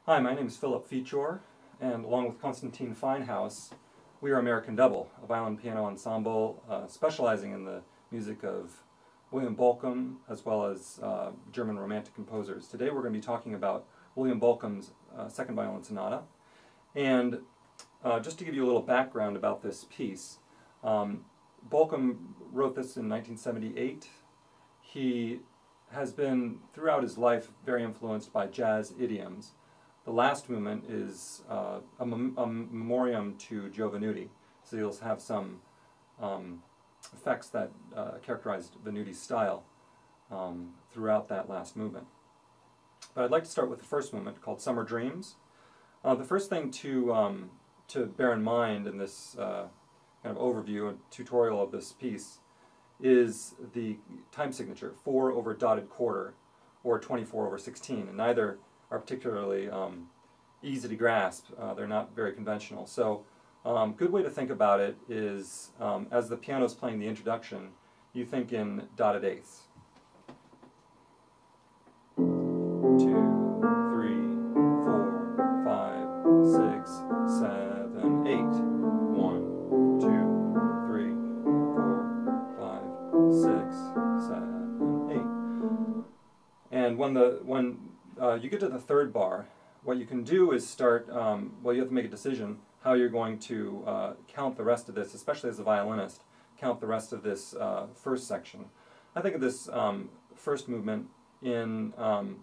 Hi, my name is Philip Ficsor, and along with Constantine Finehouse, we are American Double, a violin piano ensemble specializing in the music of William Bolcom as well as German Romantic composers. Today we're going to be talking about William Bolcom's Second Violin Sonata. And just to give you a little background about this piece, Bolcom wrote this in 1978. He has been, throughout his life, very influenced by jazz idioms. The last movement is a memoriam to Joe Venuti, so you'll have some effects that characterized Venuti's style throughout that last movement. But I'd like to start with the first movement called Summer Dreams. The first thing to bear in mind in this kind of overview and tutorial of this piece is the time signature, 4 over dotted quarter, or 24 over 16, and neither are particularly easy to grasp. They're not very conventional. So good way to think about it is as the piano is playing the introduction, you think in dotted eighths. 2, 3, 4, 5, 6, 7, 8. 1, 2, 3, 4, 5, 6, 7, 8. And when you get to the third bar, what you can do is start, well, you have to make a decision how you're going to count the rest of this, especially as a violinist, count the rest of this first section. I think of this first movement in 4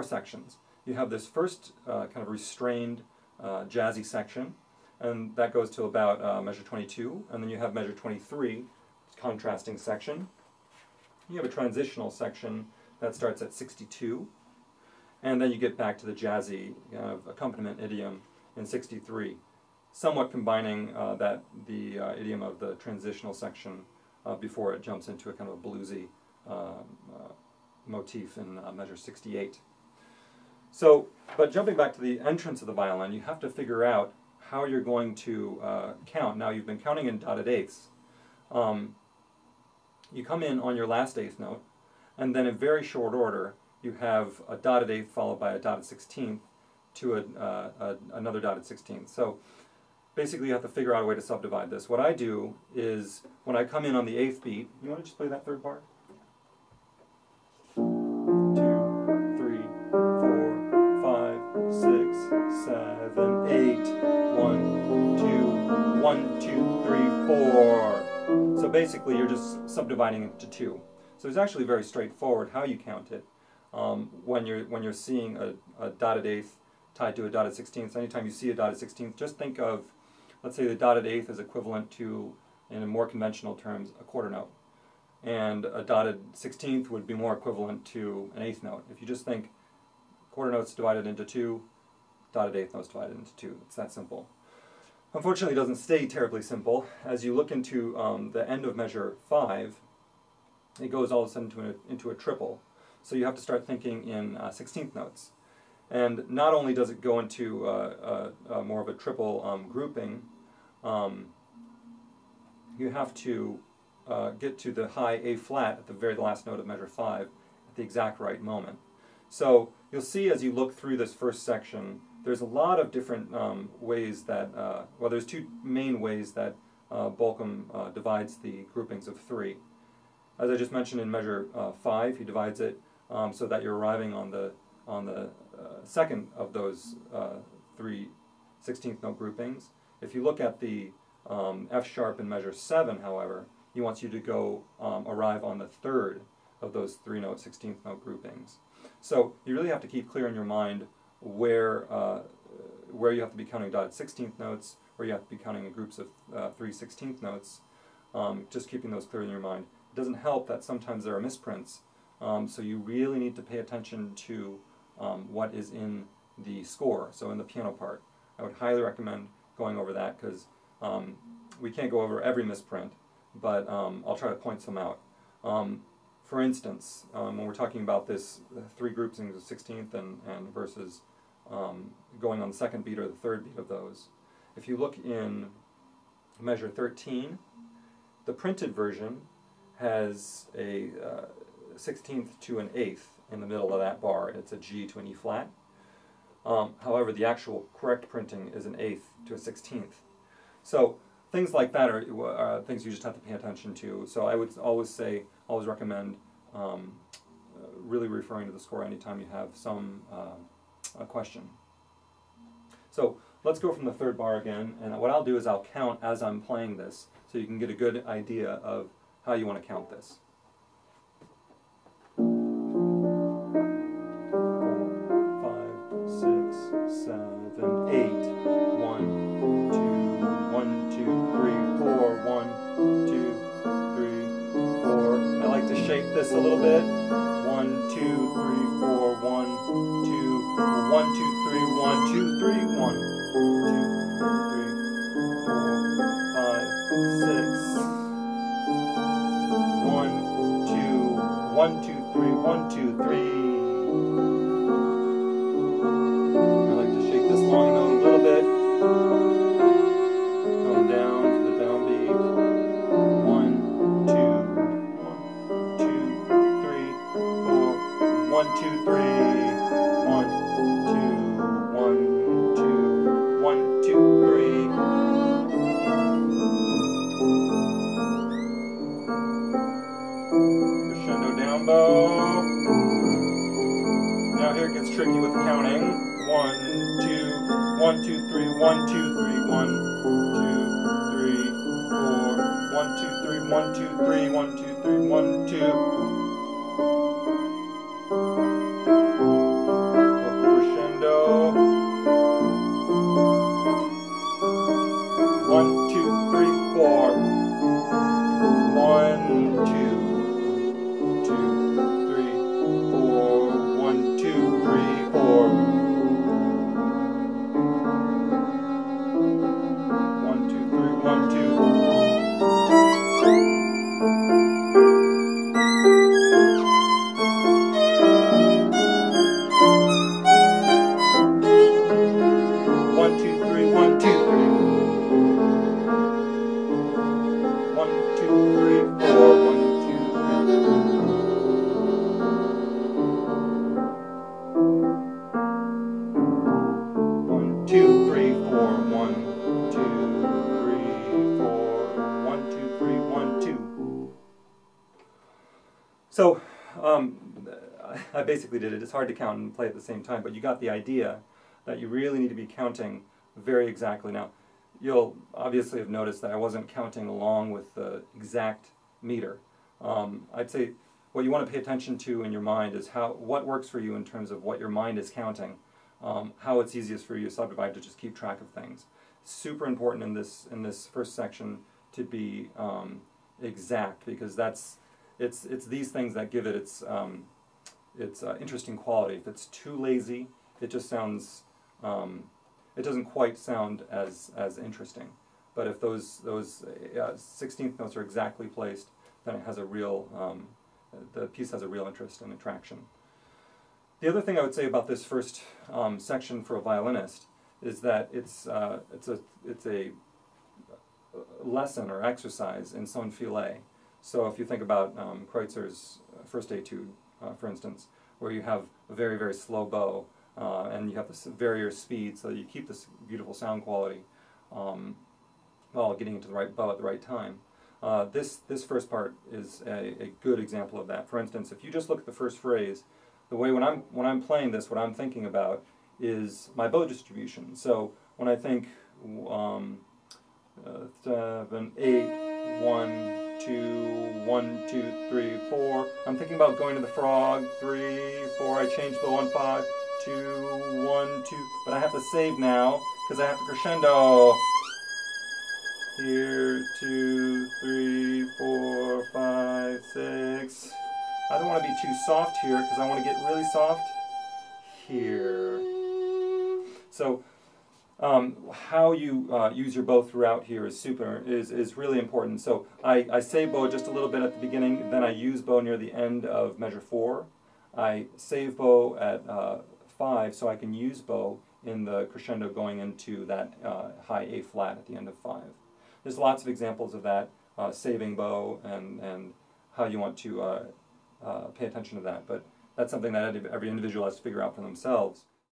sections. You have this first kind of restrained jazzy section, and that goes to about measure 22, and then you have measure 23, contrasting section. You have a transitional section that starts at 62, and then you get back to the jazzy accompaniment idiom in 63, somewhat combining the idiom of the transitional section before it jumps into a kind of a bluesy motif in measure 68. So, but jumping back to the entrance of the violin, you have to figure out how you're going to count. Now, you've been counting in dotted eighths. You come in on your last eighth note, and then in very short order, you have a dotted eighth followed by a dotted 16th to another dotted 16th. So basically you have to figure out a way to subdivide this. What I do is, when I come in on the eighth beat, you want to just play that third bar? 2, 3, 4, 5, 6, 7, 8. 1, 2, 1, 2, 3, 4. So basically you're just subdividing it into 2. So it's actually very straightforward how you count it when you're seeing a dotted eighth tied to a dotted 16th. So anytime you see a dotted 16th, just think of, let's say the dotted eighth is equivalent to, in more conventional terms, a quarter note. And a dotted 16th would be more equivalent to an eighth note. If you just think quarter notes divided into 2, dotted eighth notes divided into 2. It's that simple. Unfortunately, it doesn't stay terribly simple. As you look into the end of measure 5, it goes all of a sudden into a triple. So you have to start thinking in 16th notes. And not only does it go into more of a triple grouping, you have to get to the high A flat at the very last note of measure 5 at the exact right moment. So you'll see as you look through this first section, there's a lot of different ways that, well, there's 2 main ways that Bolcom divides the groupings of 3. As I just mentioned in measure 5, he divides it so that you're arriving on the second of those 3 16th note groupings. If you look at the F sharp in measure 7, however, he wants you to go arrive on the third of those 3 note 16th note groupings. So you really have to keep clear in your mind where you have to be counting dotted 16th notes, where you have to be counting in groups of 3 16th notes, just keeping those clear in your mind. It doesn't help that sometimes there are misprints, so you really need to pay attention to what is in the score, so in the piano part. I would highly recommend going over that because we can't go over every misprint, but I'll try to point some out. For instance, when we're talking about this 3 groupings of 16th and versus going on the second beat or the third beat of those, if you look in measure 13, the printed version has a 16th to an 8th in the middle of that bar. It's a G to an E flat. However, the actual correct printing is an eighth to a 16th. So things like that are things you just have to pay attention to. So I would always recommend really referring to the score anytime you have some question. So let's go from the third bar again, and what I'll do is I'll count as I'm playing this, so you can get a good idea of how you want to count this. 4, 5, 6, 7, 8. 1, 2, 1, 2, 3, 4. 1, 2, 3, 4. I like to shape this a little bit. 1, 2, 3, 4. 1, 2, 1, 2, 3, 1, 2, 3, 1, 2, 3, 4, 5, 6. 1, 2, 1, 2, 3, 1, 2, 3. I like to shake this long note a little bit. Come down to the downbeat. 1, 2, 1, 2, 3, 4. 1, 2, 3. 1, 2, 1, 2, 1, 2, 3. Crescendo down bow. Now here it gets tricky with the counting. 1, 2, 1, 2, 3, 1, 2, 3, 1, 2, 3, 4, 1, 2, 3, 1, 2, 3, 1, 2, 3, 1, 2. Vocal crescendo. 1, 2, 3, 4. 1, 2. 2, 3, 4, 1, 2, 3, 4. 1, 2, 3, 1, 2. 1, 2, 3, 1, 2, 3. 1, 2, 3, 4. 1, 2, 1, 2, 3, 4, 1, 2, 3, 4, 1, 2, 3, 1, 2. So, I basically did it. It's hard to count and play at the same time, but you got the idea that you really need to be counting very exactly. Now, you'll obviously have noticed that I wasn't counting along with the exact meter. I'd say what you want to pay attention to in your mind is what works for you in terms of what your mind is counting. How it's easiest for you to subdivide to just keep track of things. Super important in this first section to be exact, because it's these things that give it its interesting quality. If it's too lazy, it just sounds it doesn't quite sound as interesting. But if those 16th notes are exactly placed, then it has a real the piece has a real interest and attraction. The other thing I would say about this first section for a violinist is that it's a lesson or exercise in son filet. So if you think about Kreutzer's first etude, for instance, where you have a very, very slow bow and you have this various speed, so that you keep this beautiful sound quality while getting into the right bow at the right time. This first part is a good example of that. For instance, if you just look at the first phrase, the way when I'm playing this, what I'm thinking about is my bow distribution. So when I think 7, 8, 1, 2, 1, 2, 3, 4. I'm thinking about going to the frog. 3, 4. I change bow on 5. 2, 1, 2. But I have to save now because I have to crescendo. Here, 2, 3, 4, 5, 6. I don't want to be too soft here because I want to get really soft here. So how you use your bow throughout here is really important. So I save bow just a little bit at the beginning, then I use bow near the end of measure 4. I save bow at 5, so I can use bow in the crescendo going into that high A flat at the end of 5. There's lots of examples of that, saving bow and how you want to pay attention to that, but that's something that every individual has to figure out for themselves.